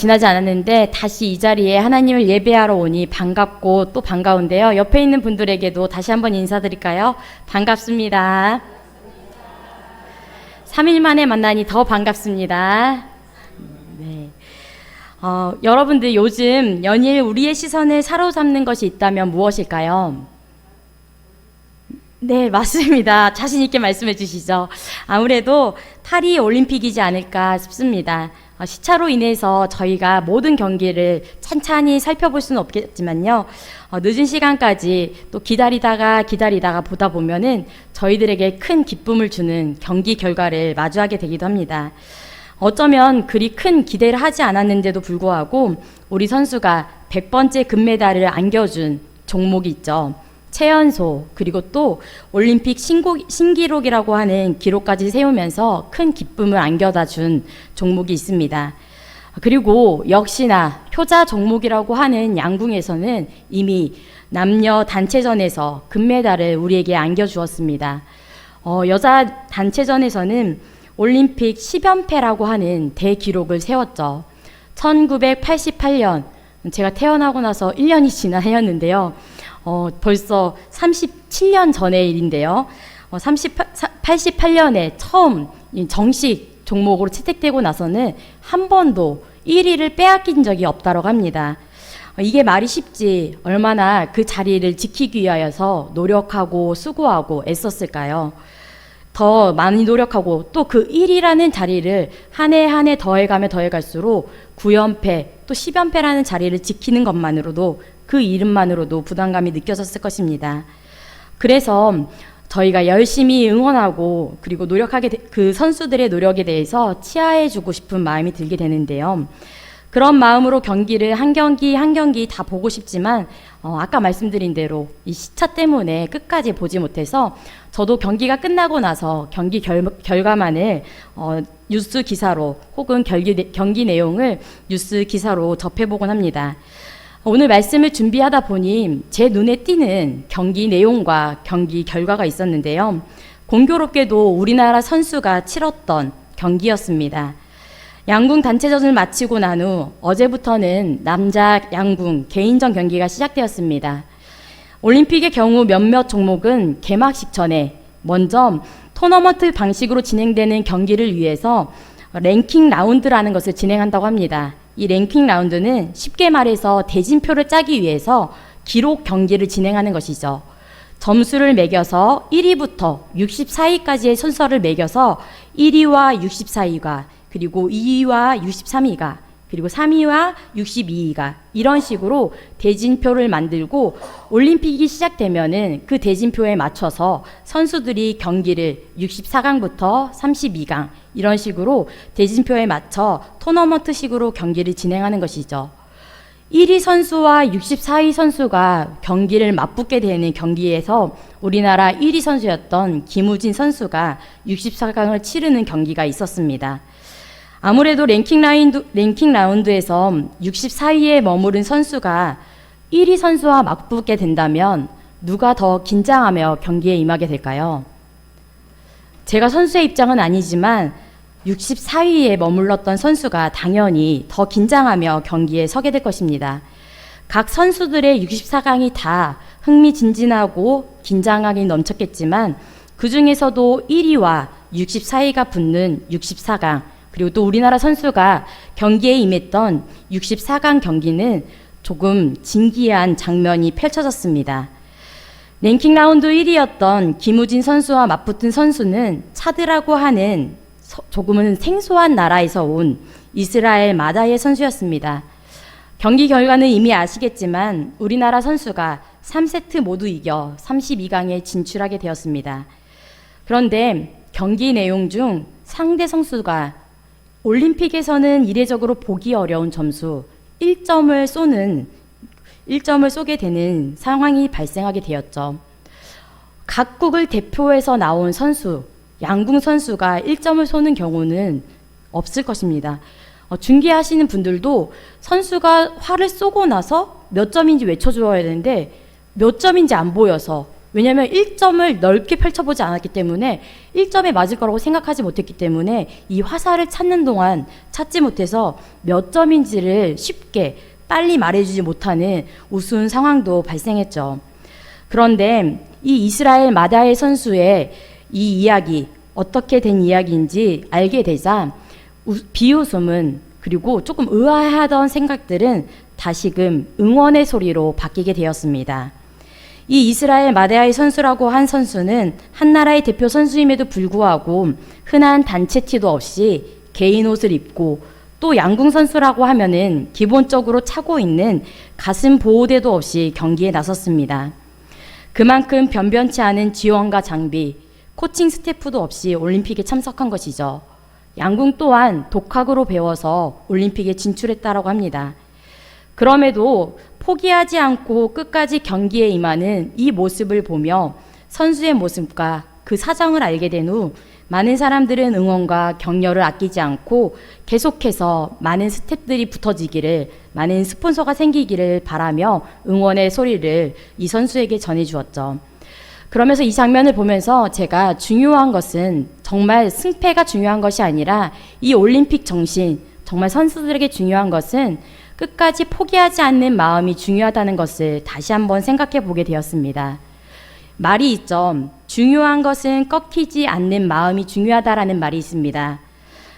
지나지 않았는데 다시 이 자리에 하나님을 예배하러 오니 반갑고 또 반가운데요. 옆에 있는 분들에게도 다시 한번 인사드릴까요? 반갑습니다. 3일 만에 만나니 더 반갑습니다. 네. 여러분들 요즘 연일 우리의 시선을 사로잡는 것이 있다면 무엇일까요? 네, 맞습니다. 자신 있게 말씀해 주시죠. 아무래도 파리 올림픽이지 않을까 싶습니다. 시차로 인해서 저희가 모든 경기를 찬찬히 살펴볼 수는 없겠지만요. 늦은 시간까지 또 기다리다가 보다 보면은 저희들에게 큰 기쁨을 주는 경기 결과를 마주하게 되기도 합니다. 어쩌면 그리 큰 기대를 하지 않았는데도 불구하고 우리 선수가 100번째 금메달을 안겨준 종목이 있죠. 최연소, 그리고 또 올림픽 신기록이라고 하는 기록까지 세우면서 큰 기쁨을 안겨다 준 종목이 있습니다. 그리고 역시나 효자 종목이라고 하는 양궁에서는 이미 남녀 단체전에서 금메달을 우리에게 안겨주었습니다. 여자 단체전에서는 올림픽 10연패라고 하는 대기록을 세웠죠. 1988년, 제가 태어나고 나서 1년이 지난 해였는데요. 벌써 37년 전의 일인데요. 88년에 처음 정식 종목으로 채택되고 나서는 한 번도 1위를 빼앗긴 적이 없다고 합니다. 이게 말이 쉽지 얼마나 그 자리를 지키기 위하여서 노력하고 수고하고 애썼을까요? 더 많이 노력하고 또 그 1위라는 자리를 한 해 한 해 더해갈수록 9연패 또 10연패라는 자리를 지키는 것만으로도 그 이름만으로도 부담감이 느껴졌을 것입니다. 그래서 저희가 열심히 응원하고 그리고 그 선수들의 노력에 대해서 치하해주고 싶은 마음이 들게 되는데요. 그런 마음으로 경기를 한 경기 한 경기 다 보고 싶지만 아까 말씀드린 대로 이 시차 때문에 끝까지 보지 못해서 저도 경기가 끝나고 나서 경기 결과만을 뉴스 기사로 혹은 경기 내용을 뉴스 기사로 접해보곤 합니다. 오늘 말씀을 준비하다 보니 제 눈에 띄는 경기 내용과 경기 결과가 있었는데요. 공교롭게도 우리나라 선수가 치렀던 경기였습니다. 양궁 단체전을 마치고 난 후 어제부터는 남자 양궁 개인전 경기가 시작되었습니다. 올림픽의 경우 몇몇 종목은 개막식 전에 먼저 토너먼트 방식으로 진행되는 경기를 위해서 랭킹 라운드라는 것을 진행한다고 합니다. 이 랭킹 라운드는 쉽게 말해서 대진표를 짜기 위해서 기록 경기를 진행하는 것이죠. 점수를 매겨서 1위부터 64위까지의 순서를 매겨서 1위와 64위가 그리고 2위와 63위가 그리고 3위와 62위가 이런 식으로 대진표를 만들고 올림픽이 시작되면은 그 대진표에 맞춰서 선수들이 경기를 64강부터 32강 이런 식으로 대진표에 맞춰 토너먼트식으로 경기를 진행하는 것이죠. 1위 선수와 64위 선수가 경기를 맞붙게 되는 경기에서 우리나라 1위 선수였던 김우진 선수가 64강을 치르는 경기가 있었습니다. 아무래도 랭킹 라운드에서 64위에 머무른 선수가 1위 선수와 맞붙게 된다면 누가 더 긴장하며 경기에 임하게 될까요? 제가 선수의 입장은 아니지만 64위에 머물렀던 선수가 당연히 더 긴장하며 경기에 서게 될 것입니다. 각 선수들의 64강이 다 흥미진진하고 긴장감이 넘쳤겠지만 그 중에서도 1위와 64위가 붙는 64강 그리고 또 우리나라 선수가 경기에 임했던 64강 경기는 조금 진기한 장면이 펼쳐졌습니다. 랭킹 라운드 1위였던 김우진 선수와 맞붙은 선수는 차드라고 하는 조금은 생소한 나라에서 온 이스라엘 마다예 선수였습니다. 경기 결과는 이미 아시겠지만 우리나라 선수가 3세트 모두 이겨 32강에 진출하게 되었습니다. 그런데 경기 내용 중 상대 선수가 올림픽에서는 이례적으로 보기 어려운 점수 1점을 쏘게 되는 상황이 발생하게 되었죠. 각국을 대표해서 나온 선수, 양궁 선수가 1점을 쏘는 경우는 없을 것입니다. 중계하시는 분들도 선수가 활을 쏘고 나서 몇 점인지 외쳐주어야 되는데 몇 점인지 안 보여서 왜냐하면 1점을 넓게 펼쳐보지 않았기 때문에 1점에 맞을 거라고 생각하지 못했기 때문에 이 화살을 찾는 동안 찾지 못해서 몇 점인지를 쉽게 빨리 말해주지 못하는 우스운 상황도 발생했죠. 그런데 이 이스라엘 마다의 선수의 이 이야기, 어떻게 된 이야기인지 알게 되자 비웃음은, 그리고 조금 의아해하던 생각들은 다시금 응원의 소리로 바뀌게 되었습니다. 이 이스라엘 마다의 선수라고 한 선수는 한 나라의 대표 선수임에도 불구하고 흔한 단체 티도 없이 개인 옷을 입고, 또 양궁 선수라고 하면은 기본적으로 차고 있는 가슴 보호대도 없이 경기에 나섰습니다. 그만큼 변변치 않은 지원과 장비, 코칭 스태프도 없이 올림픽에 참석한 것이죠. 양궁 또한 독학으로 배워서 올림픽에 진출했다라고 합니다. 그럼에도 포기하지 않고 끝까지 경기에 임하는 이 모습을 보며 선수의 모습과 그 사정을 알게 된 후 많은 사람들은 응원과 격려를 아끼지 않고 계속해서 많은 스태프들이 붙어지기를, 많은 스폰서가 생기기를 바라며 응원의 소리를 이 선수에게 전해주었죠. 그러면서 이 장면을 보면서 제가 중요한 것은 정말 승패가 중요한 것이 아니라 이 올림픽 정신, 정말 선수들에게 중요한 것은 끝까지 포기하지 않는 마음이 중요하다는 것을 다시 한번 생각해 보게 되었습니다. 말이 있죠. 중요한 것은 꺾이지 않는 마음이 중요하다라는 말이 있습니다.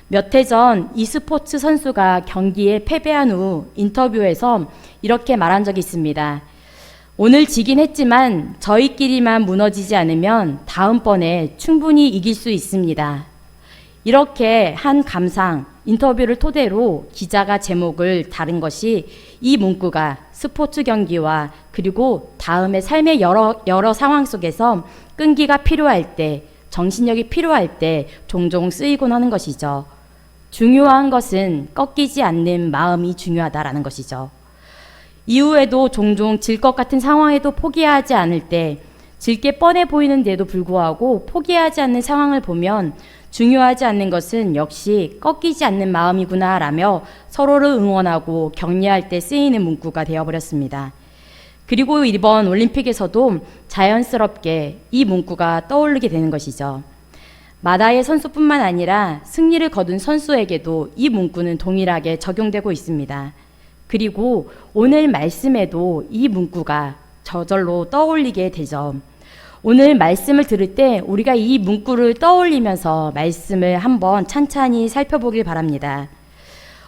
몇 해 전 e스포츠 선수가 경기에 패배한 후 인터뷰에서 이렇게 말한 적이 있습니다. 오늘 지긴 했지만 저희끼리만 무너지지 않으면 다음번에 충분히 이길 수 있습니다. 이렇게 한 감상, 인터뷰를 토대로 기자가 제목을 다른 것이 이 문구가 스포츠 경기와 그리고 다음의 삶의 여러 상황 속에서 끈기가 필요할 때, 정신력이 필요할 때 종종 쓰이곤 하는 것이죠. 중요한 것은 꺾이지 않는 마음이 중요하다라는 것이죠. 이후에도 종종 질 것 같은 상황에도 포기하지 않을 때, 질 게 뻔해 보이는데도 불구하고 포기하지 않는 상황을 보면 중요하지 않는 것은 역시 꺾이지 않는 마음이구나 라며 서로를 응원하고 격려할 때 쓰이는 문구가 되어버렸습니다. 그리고 이번 올림픽에서도 자연스럽게 이 문구가 떠오르게 되는 것이죠. 마다의 선수뿐만 아니라 승리를 거둔 선수에게도 이 문구는 동일하게 적용되고 있습니다. 그리고 오늘 말씀에도 이 문구가 저절로 떠올리게 되죠. 오늘 말씀을 들을 때 우리가 이 문구를 떠올리면서 말씀을 한번 찬찬히 살펴보길 바랍니다.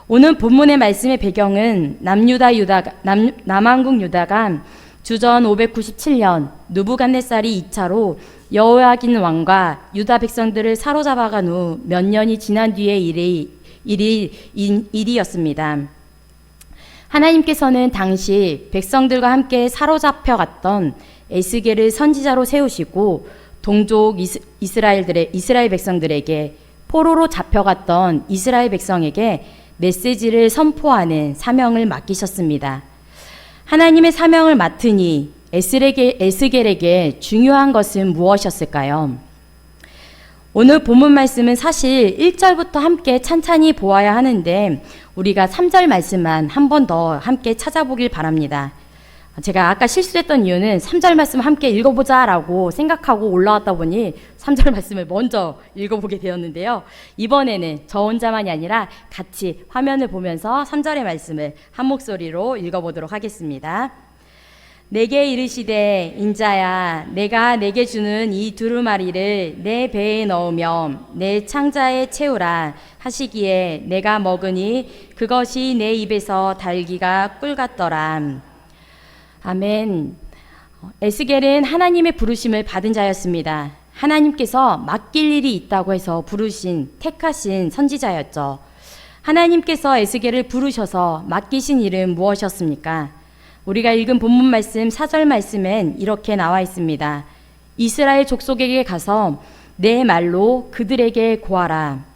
오늘 본문의 말씀의 배경은 남왕국 유다가 주전 597년 느부갓네살이 2차로 여호야긴 왕과 유다 백성들을 사로잡아간 후 몇 년이 지난 뒤의 일이었습니다. 하나님께서는 당시 백성들과 함께 사로잡혀 갔던 에스겔을 선지자로 세우시고 동족 이스라엘 백성들에게, 포로로 잡혀갔던 이스라엘 백성에게 메시지를 선포하는 사명을 맡기셨습니다. 하나님의 사명을 맡으니 에스겔에게 중요한 것은 무엇이었을까요? 오늘 본문 말씀은 사실 1절부터 함께 찬찬히 보아야 하는데 우리가 3절 말씀만 한 번 더 함께 찾아보길 바랍니다. 제가 아까 실수했던 이유는 3절 말씀 함께 읽어보자 라고 생각하고 올라왔다 보니 3절 말씀을 먼저 읽어보게 되었는데요. 이번에는 저 혼자만이 아니라 같이 화면을 보면서 3절의 말씀을 한 목소리로 읽어보도록 하겠습니다. 내게 이르시되 인자야, 내가 내게 주는 이 두루마리를 내 배에 넣으며 내 창자에 채우라 하시기에 내가 먹으니 그것이 내 입에서 달기가 꿀 같더라. 아멘. 에스겔은 하나님의 부르심을 받은 자였습니다. 하나님께서 맡길 일이 있다고 해서 부르신, 택하신 선지자였죠. 하나님께서 에스겔을 부르셔서 맡기신 일은 무엇이었습니까? 우리가 읽은 본문 말씀 4절 말씀엔 이렇게 나와 있습니다. 이스라엘 족속에게 가서 내 말로 그들에게 고하라.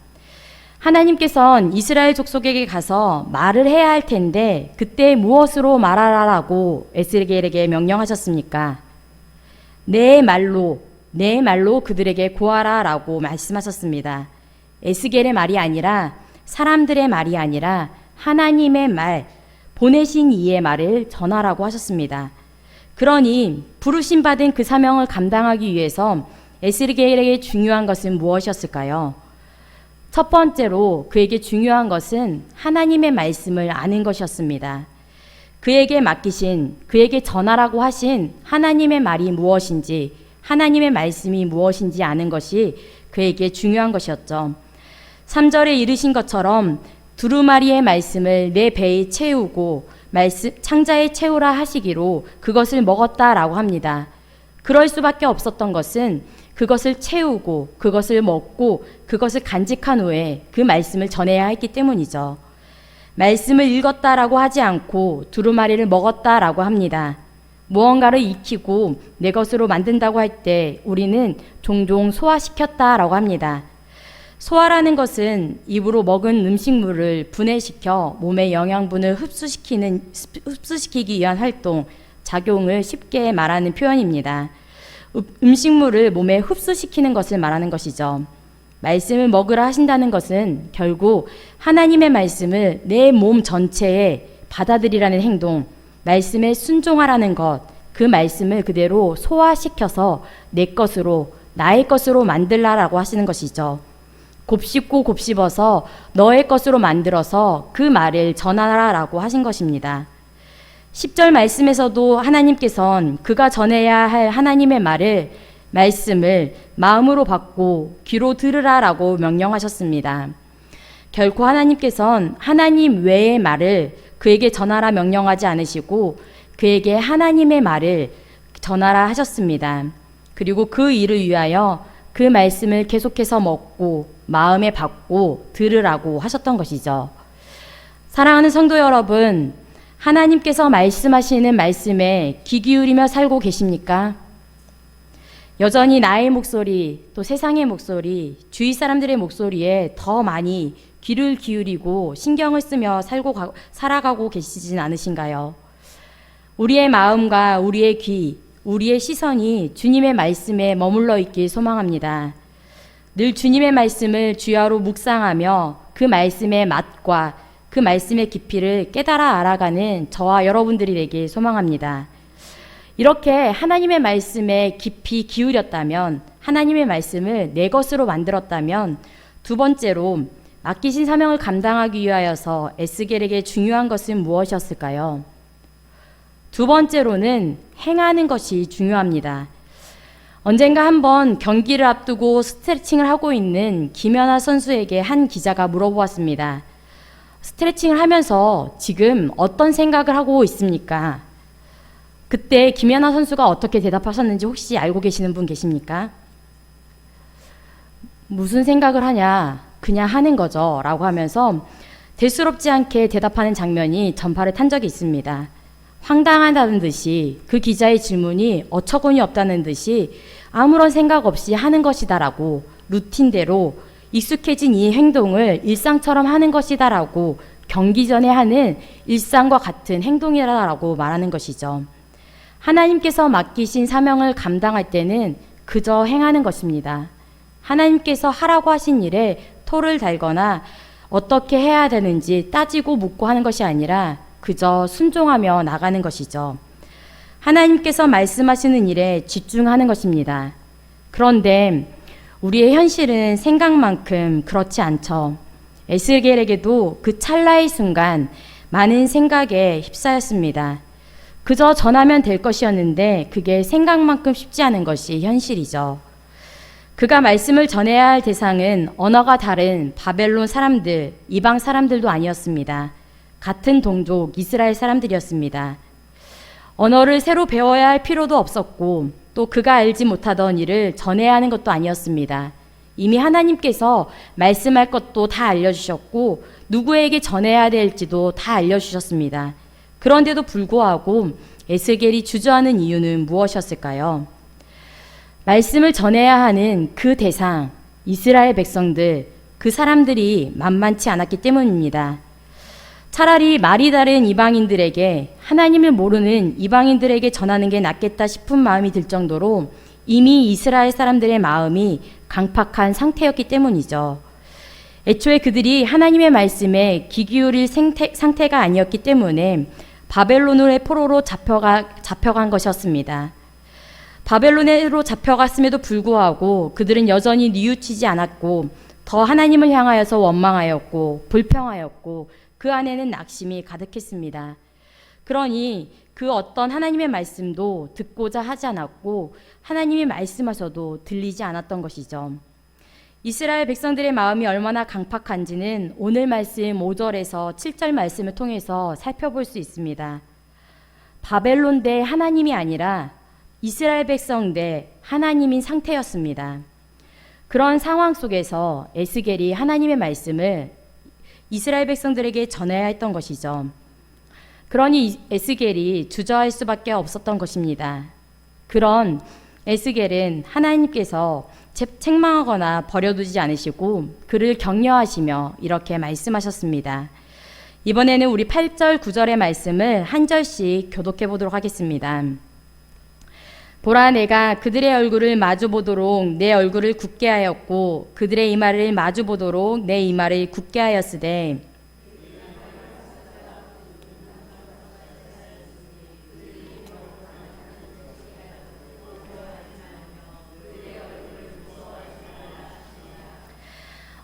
하나님께서는 이스라엘 족속에게 가서 말을 해야 할 텐데 그때 무엇으로 말하라라고 에스겔에게 명령하셨습니까? 내 말로 그들에게 고하라라고 말씀하셨습니다. 에스겔의 말이 아니라, 사람들의 말이 아니라 하나님의 말, 보내신 이의 말을 전하라고 하셨습니다. 그러니 부르심 받은 그 사명을 감당하기 위해서 에스겔에게 중요한 것은 무엇이었을까요? 첫 번째로 그에게 중요한 것은 하나님의 말씀을 아는 것이었습니다. 그에게 맡기신, 그에게 전하라고 하신 하나님의 말이 무엇인지, 하나님의 말씀이 무엇인지 아는 것이 그에게 중요한 것이었죠. 3절에 이르신 것처럼 두루마리의 말씀을 내 배에 채우고 창자에 채우라 하시기로 그것을 먹었다라고 합니다. 그럴 수밖에 없었던 것은 그것을 채우고 그것을 먹고 그것을 간직한 후에 그 말씀을 전해야 했기 때문이죠. 말씀을 읽었다라고 하지 않고 두루마리를 먹었다라고 합니다. 무언가를 익히고 내 것으로 만든다고 할 때 우리는 종종 소화시켰다라고 합니다. 소화라는 것은 입으로 먹은 음식물을 분해시켜 몸의 영양분을 흡수시키기 위한 활동, 작용을 쉽게 말하는 표현입니다. 음식물을 몸에 흡수시키는 것을 말하는 것이죠. 말씀을 먹으라 하신다는 것은 결국 하나님의 말씀을 내 몸 전체에 받아들이라는 행동, 말씀에 순종하라는 것, 그 말씀을 그대로 소화시켜서 내 것으로, 나의 것으로 만들라라고 하시는 것이죠. 곱씹고 곱씹어서 너의 것으로 만들어서 그 말을 전하라라고 하신 것입니다. 10절 말씀에서도 하나님께서는 그가 전해야 할 하나님의 말씀을 마음으로 받고 귀로 들으라라고 명령하셨습니다. 결코 하나님께서는 하나님 외의 말을 그에게 전하라 명령하지 않으시고 그에게 하나님의 말을 전하라 하셨습니다. 그리고 그 일을 위하여 그 말씀을 계속해서 먹고 마음에 받고 들으라고 하셨던 것이죠. 사랑하는 성도 여러분, 하나님께서 말씀하시는 말씀에 귀 기울이며 살고 계십니까? 여전히 나의 목소리, 또 세상의 목소리, 주위 사람들의 목소리에 더 많이 귀를 기울이고 신경을 쓰며 살아가고 계시진 않으신가요? 우리의 마음과 우리의 귀, 우리의 시선이 주님의 말씀에 머물러 있길 소망합니다. 늘 주님의 말씀을 주야로 묵상하며 그 말씀의 맛과 그 말씀의 깊이를 깨달아 알아가는 저와 여러분들이 되길 소망합니다. 이렇게 하나님의 말씀에 깊이 기울였다면, 하나님의 말씀을 내 것으로 만들었다면, 두 번째로 맡기신 사명을 감당하기 위하여서 에스겔에게 중요한 것은 무엇이었을까요? 두 번째로는 행하는 것이 중요합니다. 언젠가 한번 경기를 앞두고 스트레칭을 하고 있는 김연아 선수에게 한 기자가 물어보았습니다. 스트레칭을 하면서 지금 어떤 생각을 하고 있습니까? 그때 김연아 선수가 어떻게 대답하셨는지 혹시 알고 계시는 분 계십니까? 무슨 생각을 하냐? 그냥 하는 거죠. 라고 하면서 대수롭지 않게 대답하는 장면이 전파를 탄 적이 있습니다. 황당하다는 듯이 그 기자의 질문이 어처구니 없다는 듯이 아무런 생각 없이 하는 것이다라고 루틴대로 익숙해진 이 행동을 일상처럼 하는 것이다라고 경기 전에 하는 일상과 같은 행동이라고 말하는 것이죠. 하나님께서 맡기신 사명을 감당할 때는 그저 행하는 것입니다. 하나님께서 하라고 하신 일에 토를 달거나 어떻게 해야 되는지 따지고 묻고 하는 것이 아니라 그저 순종하며 나가는 것이죠. 하나님께서 말씀하시는 일에 집중하는 것입니다. 그런데 우리의 현실은 생각만큼 그렇지 않죠. 에스겔에게도 그 찰나의 순간 많은 생각에 휩싸였습니다. 그저 전하면 될 것이었는데 그게 생각만큼 쉽지 않은 것이 현실이죠. 그가 말씀을 전해야 할 대상은 언어가 다른 바벨론 사람들, 이방 사람들도 아니었습니다. 같은 동족 이스라엘 사람들이었습니다. 언어를 새로 배워야 할 필요도 없었고 또 그가 알지 못하던 일을 전해야 하는 것도 아니었습니다. 이미 하나님께서 말씀할 것도 다 알려주셨고 누구에게 전해야 될지도 다 알려주셨습니다. 그런데도 불구하고 에스겔이 주저하는 이유는 무엇이었을까요? 말씀을 전해야 하는 그 대상, 이스라엘 백성들, 그 사람들이 만만치 않았기 때문입니다. 차라리 말이 다른 이방인들에게, 하나님을 모르는 이방인들에게 전하는 게 낫겠다 싶은 마음이 들 정도로 이미 이스라엘 사람들의 마음이 강팍한 상태였기 때문이죠. 애초에 그들이 하나님의 말씀에 귀 기울일 상태가 아니었기 때문에 바벨론의 포로로 잡혀간 것이었습니다. 바벨론으로 잡혀갔음에도 불구하고 그들은 여전히 뉘우치지 않았고 더 하나님을 향하여서 원망하였고 불평하였고 그 안에는 낙심이 가득했습니다. 그러니 그 어떤 하나님의 말씀도 듣고자 하지 않았고 하나님이 말씀하셔도 들리지 않았던 것이죠. 이스라엘 백성들의 마음이 얼마나 강팍한지는 오늘 말씀 5절에서 7절 말씀을 통해서 살펴볼 수 있습니다. 바벨론 대 하나님이 아니라 이스라엘 백성 대 하나님인 상태였습니다. 그런 상황 속에서 에스겔이 하나님의 말씀을 이스라엘 백성들에게 전해야 했던 것이죠. 그러니 에스겔이 주저할 수밖에 없었던 것입니다. 그런 에스겔은 하나님께서 책망하거나 버려두지 않으시고 그를 격려하시며 이렇게 말씀하셨습니다. 이번에는 우리 8절 9절의 말씀을 한 절씩 교독해 보도록 하겠습니다. 보라, 내가 그들의 얼굴을 마주보도록 내 얼굴을 굳게 하였고 그들의 이마를 마주보도록 내 이마를 굳게 하였으되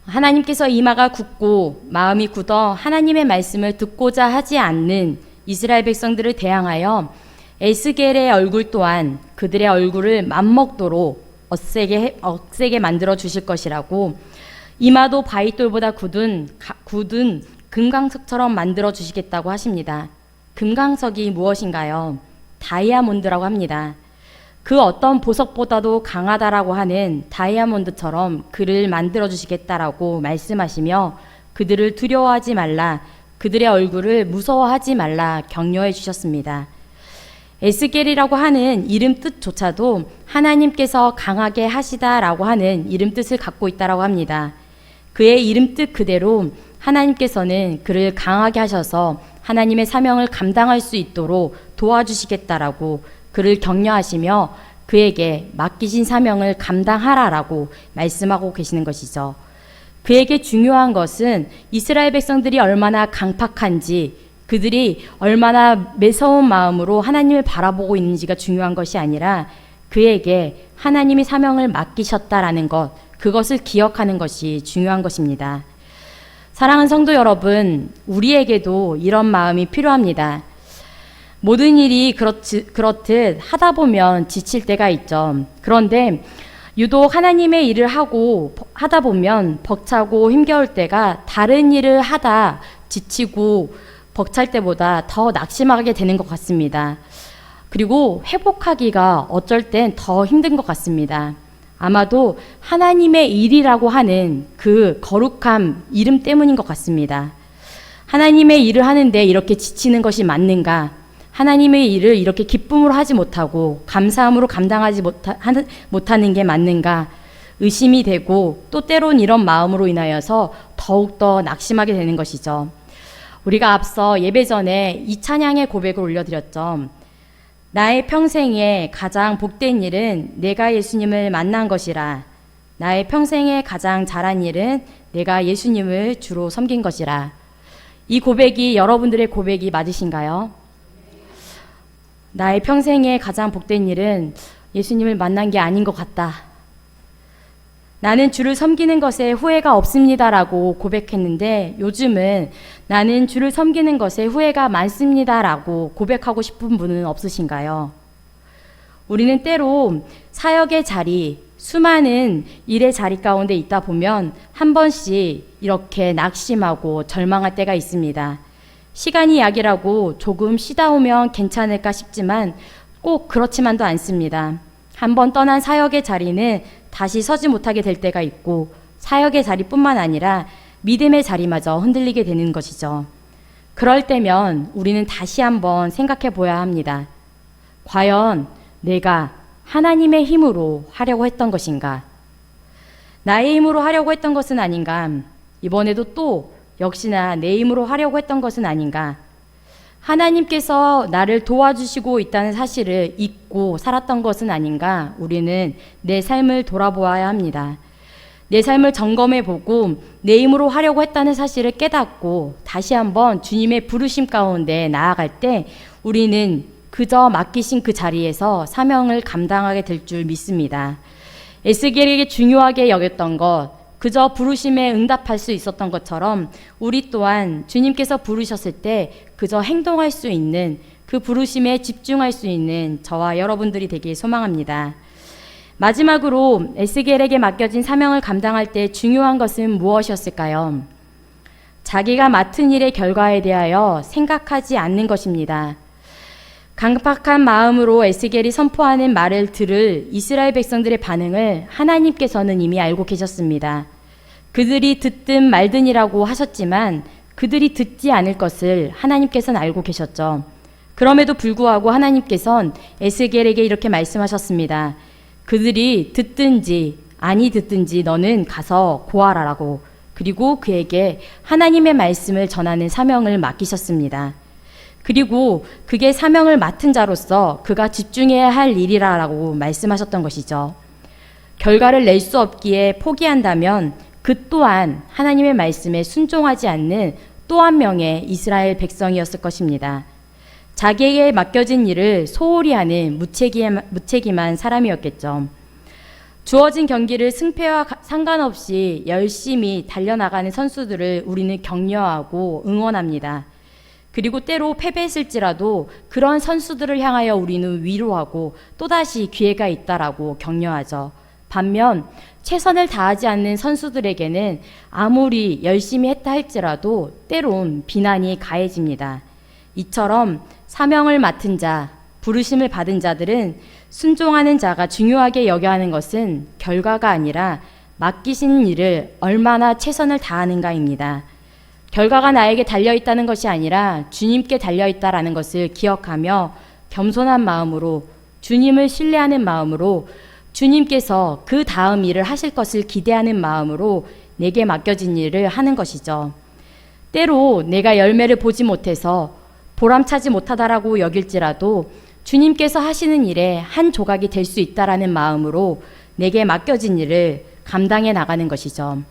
하나님께서 이마가 굳고 마음이 굳어 하나님의 말씀을 듣고자 하지 않는 이스라엘 백성들을 대항하여 에스겔의 얼굴 또한 그들의 얼굴을 맘먹도록 억세게 만들어 주실 것이라고, 이마도 바위돌보다 굳은 금강석처럼 만들어 주시겠다고 하십니다. 금강석이 무엇인가요? 다이아몬드라고 합니다. 그 어떤 보석보다도 강하다라고 하는 다이아몬드처럼 그를 만들어 주시겠다라고 말씀하시며 그들을 두려워하지 말라, 그들의 얼굴을 무서워하지 말라 격려해 주셨습니다. 에스겔이라고 하는 이름 뜻조차도 하나님께서 강하게 하시다라고 하는 이름 뜻을 갖고 있다라고 합니다. 그의 이름 뜻 그대로 하나님께서는 그를 강하게 하셔서 하나님의 사명을 감당할 수 있도록 도와주시겠다라고 그를 격려하시며 그에게 맡기신 사명을 감당하라라고 말씀하고 계시는 것이죠. 그에게 중요한 것은 이스라엘 백성들이 얼마나 강팍한지, 그들이 얼마나 매서운 마음으로 하나님을 바라보고 있는지가 중요한 것이 아니라 그에게 하나님이 사명을 맡기셨다라는 것, 그것을 기억하는 것이 중요한 것입니다. 사랑하는 성도 여러분, 우리에게도 이런 마음이 필요합니다. 모든 일이 그렇듯 하다 보면 지칠 때가 있죠. 그런데 유독 하나님의 일을 하다 보면 벅차고 힘겨울 때가 다른 일을 하다 지치고 벅찰 때보다 더 낙심하게 되는 것 같습니다. 그리고 회복하기가 어쩔 땐 더 힘든 것 같습니다. 아마도 하나님의 일이라고 하는 그 거룩한 이름 때문인 것 같습니다. 하나님의 일을 하는데 이렇게 지치는 것이 맞는가? 하나님의 일을 이렇게 기쁨으로 하지 못하고 감사함으로 감당하지 못하는 게 맞는가? 의심이 되고 또 때론 이런 마음으로 인하여서 더욱더 낙심하게 되는 것이죠. 우리가 앞서 예배 전에 이 찬양의 고백을 올려드렸죠. 나의 평생에 가장 복된 일은 내가 예수님을 만난 것이라. 나의 평생에 가장 잘한 일은 내가 예수님을 주로 섬긴 것이라. 이 고백이 여러분들의 고백이 맞으신가요? 나의 평생에 가장 복된 일은 예수님을 만난 게 아닌 것 같다. 나는 주를 섬기는 것에 후회가 없습니다라고 고백했는데 요즘은 나는 주를 섬기는 것에 후회가 많습니다라고 고백하고 싶은 분은 없으신가요? 우리는 때로 사역의 자리, 수많은 일의 자리 가운데 있다 보면 한 번씩 이렇게 낙심하고 절망할 때가 있습니다. 시간이 약이라고 조금 쉬다 오면 괜찮을까 싶지만 꼭 그렇지만도 않습니다. 한번 떠난 사역의 자리는 다시 서지 못하게 될 때가 있고 사역의 자리뿐만 아니라 믿음의 자리마저 흔들리게 되는 것이죠. 그럴 때면 우리는 다시 한번 생각해 보아야 합니다. 과연 내가 하나님의 힘으로 하려고 했던 것인가? 나의 힘으로 하려고 했던 것은 아닌가? 이번에도 또 역시나 내 힘으로 하려고 했던 것은 아닌가? 하나님께서 나를 도와주시고 있다는 사실을 잊고 살았던 것은 아닌가? 우리는 내 삶을 돌아보아야 합니다. 내 삶을 점검해 보고 내 힘으로 하려고 했다는 사실을 깨닫고 다시 한번 주님의 부르심 가운데 나아갈 때 우리는 그저 맡기신 그 자리에서 사명을 감당하게 될 줄 믿습니다. 에스겔에게 중요하게 여겼던 것, 그저 부르심에 응답할 수 있었던 것처럼 우리 또한 주님께서 부르셨을 때 그저 행동할 수 있는 그 부르심에 집중할 수 있는 저와 여러분들이 되길 소망합니다. 마지막으로 에스겔에게 맡겨진 사명을 감당할 때 중요한 것은 무엇이었을까요? 자기가 맡은 일의 결과에 대하여 생각하지 않는 것입니다. 강박한 마음으로 에스겔이 선포하는 말을 들을 이스라엘 백성들의 반응을 하나님께서는 이미 알고 계셨습니다. 그들이 듣든 말든이라고 하셨지만 그들이 듣지 않을 것을 하나님께서는 알고 계셨죠. 그럼에도 불구하고 하나님께서는 에스겔에게 이렇게 말씀하셨습니다. 그들이 듣든지 아니 듣든지 너는 가서 고하라라고, 그리고 그에게 하나님의 말씀을 전하는 사명을 맡기셨습니다. 그리고 그게 사명을 맡은 자로서 그가 집중해야 할 일이라고 말씀하셨던 것이죠. 결과를 낼 수 없기에 포기한다면 그 또한 하나님의 말씀에 순종하지 않는 또 한 명의 이스라엘 백성이었을 것입니다. 자기에게 맡겨진 일을 소홀히 하는 무책임한 사람이었겠죠. 주어진 경기를 승패와 상관없이 열심히 달려나가는 선수들을 우리는 격려하고 응원합니다. 그리고 때로 패배했을지라도 그런 선수들을 향하여 우리는 위로하고 또다시 기회가 있다라고 격려하죠. 반면 최선을 다하지 않는 선수들에게는 아무리 열심히 했다 할지라도 때론 비난이 가해집니다. 이처럼 사명을 맡은 자, 부르심을 받은 자들은 순종하는 자가 중요하게 여겨야 하는 것은 결과가 아니라 맡기신 일을 얼마나 최선을 다하는가입니다. 결과가 나에게 달려있다는 것이 아니라 주님께 달려있다라는 것을 기억하며 겸손한 마음으로, 주님을 신뢰하는 마음으로, 주님께서 그 다음 일을 하실 것을 기대하는 마음으로 내게 맡겨진 일을 하는 것이죠. 때로 내가 열매를 보지 못해서 보람차지 못하다라고 여길지라도 주님께서 하시는 일에 한 조각이 될 수 있다라는 마음으로 내게 맡겨진 일을 감당해 나가는 것이죠.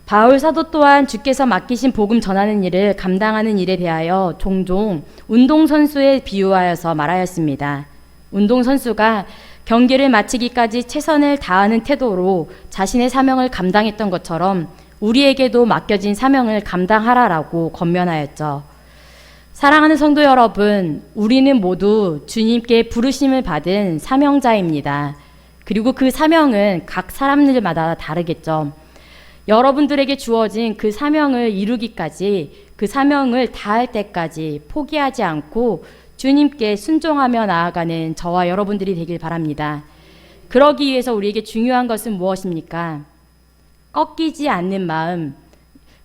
바울 사도 또한 주께서 맡기신 복음 전하는 일을 감당하는 일에 대하여 종종 운동선수에 비유하여서 말하였습니다. 운동선수가 경기를 마치기까지 최선을 다하는 태도로 자신의 사명을 감당했던 것처럼 우리에게도 맡겨진 사명을 감당하라라고 권면하였죠. 사랑하는 성도 여러분, 우리는 모두 주님께 부르심을 받은 사명자입니다. 그리고 그 사명은 각 사람들마다 다르겠죠. 여러분들에게 주어진 그 사명을 이루기까지, 그 사명을 다할 때까지 포기하지 않고 주님께 순종하며 나아가는 저와 여러분들이 되길 바랍니다. 그러기 위해서 우리에게 중요한 것은 무엇입니까? 꺾이지 않는 마음.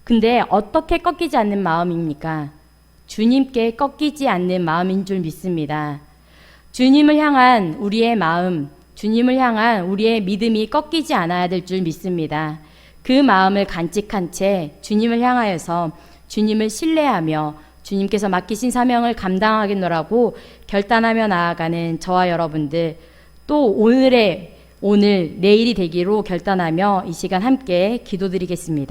근데 어떻게 꺾이지 않는 마음입니까? 주님께 꺾이지 않는 마음인 줄 믿습니다. 주님을 향한 우리의 마음, 주님을 향한 우리의 믿음이 꺾이지 않아야 될 줄 믿습니다. 그 마음을 간직한 채 주님을 향하여서 주님을 신뢰하며 주님께서 맡기신 사명을 감당하겠노라고 결단하며 나아가는 저와 여러분들, 또 오늘 내일이 되기로 결단하며 이 시간 함께 기도드리겠습니다.